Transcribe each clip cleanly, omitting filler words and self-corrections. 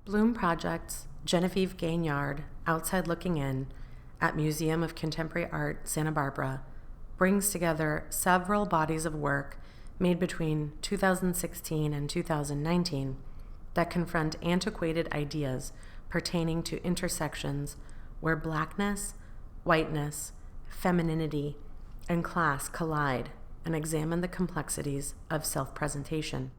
Bloom Project's Genevieve Gaignard, Outside Looking In, at Museum of Contemporary Art, Santa Barbara, brings together several bodies of work made between 2016 and 2019 that confront antiquated ideas pertaining to intersections where blackness, whiteness, femininity, and class collide and examine the complexities of self-presentation.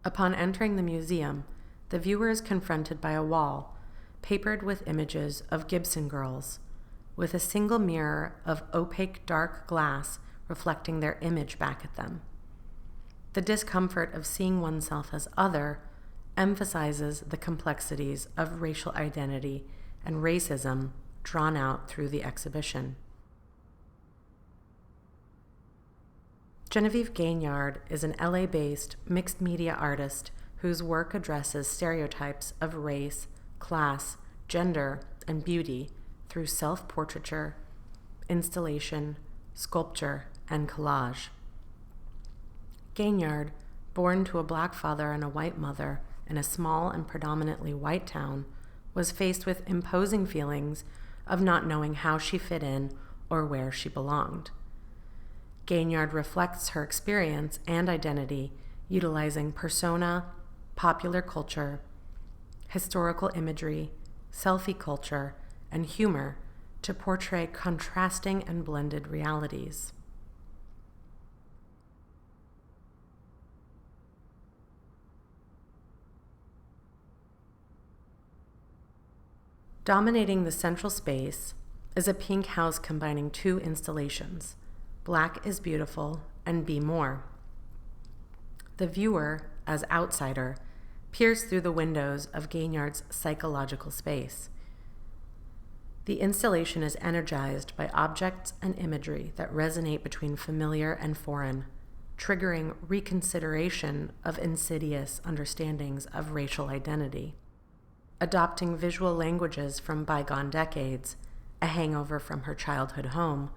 Upon entering the museum, the viewer is confronted by a wall papered with images of Gibson girls, with a single mirror of opaque dark glass reflecting their image back at them. The discomfort of seeing oneself as other emphasizes the complexities of racial identity and racism drawn out through the exhibition. Genevieve Gaignard is an LA-based mixed media artist whose work addresses stereotypes of race, class, gender, and beauty through self-portraiture, installation, sculpture, and collage. Gaignard, born to a black father and a white mother in a small and predominantly white town, was faced with imposing feelings of not knowing how she fit in or where she belonged. Gaignard reflects her experience and identity utilizing persona, popular culture, historical imagery, selfie culture, and humor to portray contrasting and blended realities. Dominating the central space is a pink house combining two installations, Black is Beautiful and Be More. The viewer, as outsider, peers through the windows of Gaignard's psychological space. The installation is energized by objects and imagery that resonate between familiar and foreign, triggering reconsideration of insidious understandings of racial identity. Adopting visual languages from bygone decades, a hangover from her childhood home,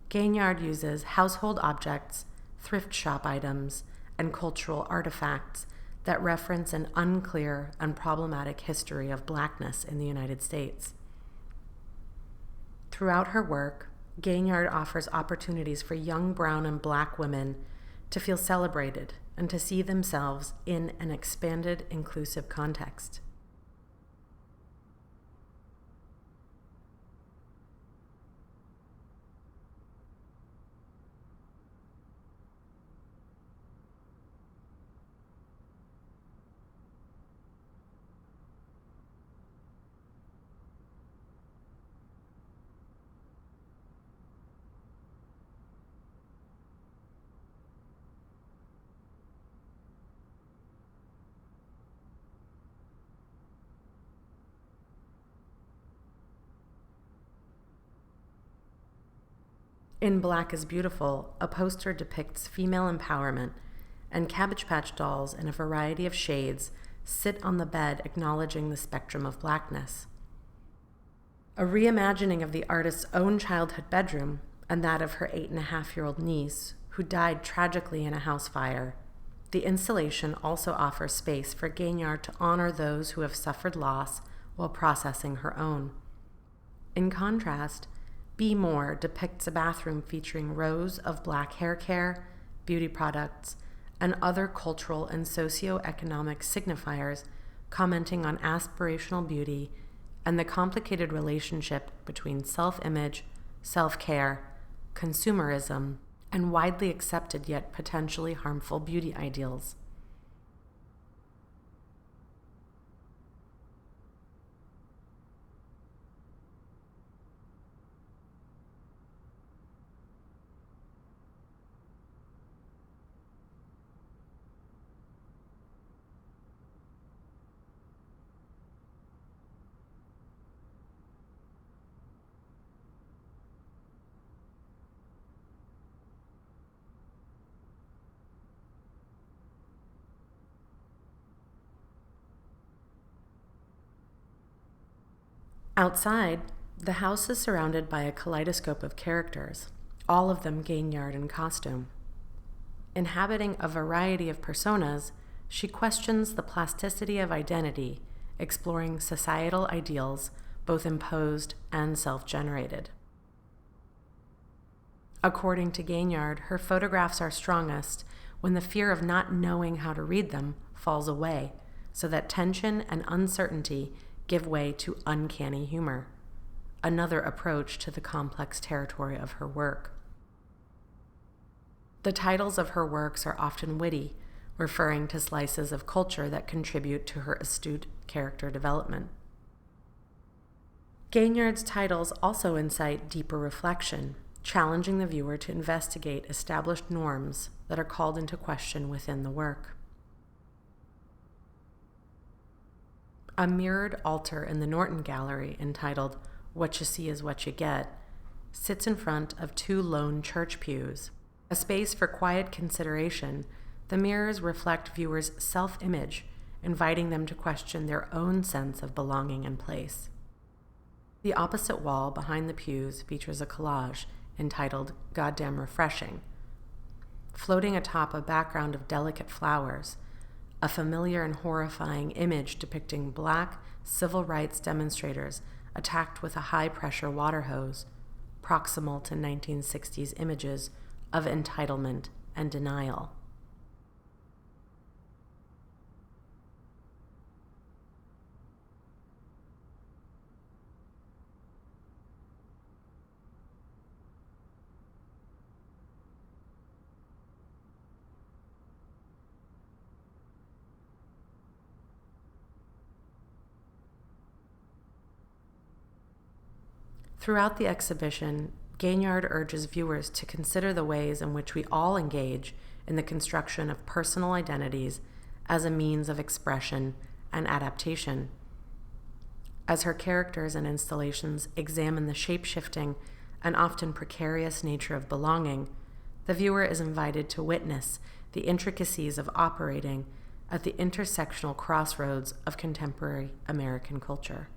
Gaignard uses household objects, thrift shop items, and cultural artifacts that reference an unclear and problematic history of blackness in the United States. Throughout her work, Gaignard offers opportunities for young brown and black women to feel celebrated and to see themselves in an expanded, inclusive context. In Black is Beautiful, a poster depicts female empowerment, and Cabbage Patch dolls in a variety of shades sit on the bed acknowledging the spectrum of blackness. A reimagining of the artist's own childhood bedroom and that of her 8.5-year-old niece, who died tragically in a house fire, the installation also offers space for Gaignard to honor those who have suffered loss while processing her own. In contrast, Be More depicts a bathroom featuring rows of black hair care, beauty products, and other cultural and socio-economic signifiers commenting on aspirational beauty and the complicated relationship between self-image, self-care, consumerism, and widely accepted yet potentially harmful beauty ideals. Outside, the house is surrounded by a kaleidoscope of characters, all of them Gaignard in costume. Inhabiting a variety of personas, she questions the plasticity of identity, exploring societal ideals, both imposed and self-generated. According to Gaignard, her photographs are strongest when the fear of not knowing how to read them falls away, so that tension and uncertainty give way to uncanny humor, another approach to the complex territory of her work. The titles of her works are often witty, referring to slices of culture that contribute to her astute character development. Gaignard's titles also incite deeper reflection, challenging the viewer to investigate established norms that are called into question within the work. A mirrored altar in the Norton Gallery, entitled "What You See Is What You Get," sits in front of two lone church pews. A space for quiet consideration, the mirrors reflect viewers' self-image, inviting them to question their own sense of belonging and place. The opposite wall behind the pews features a collage entitled "Goddamn Refreshing." Floating atop a background of delicate flowers, a familiar and horrifying image depicting Black civil rights demonstrators attacked with a high-pressure water hose, proximal to 1960s images of entitlement and denial. Throughout the exhibition, Gaignard urges viewers to consider the ways in which we all engage in the construction of personal identities as a means of expression and adaptation. As her characters and installations examine the shape-shifting and often precarious nature of belonging, the viewer is invited to witness the intricacies of operating at the intersectional crossroads of contemporary American culture.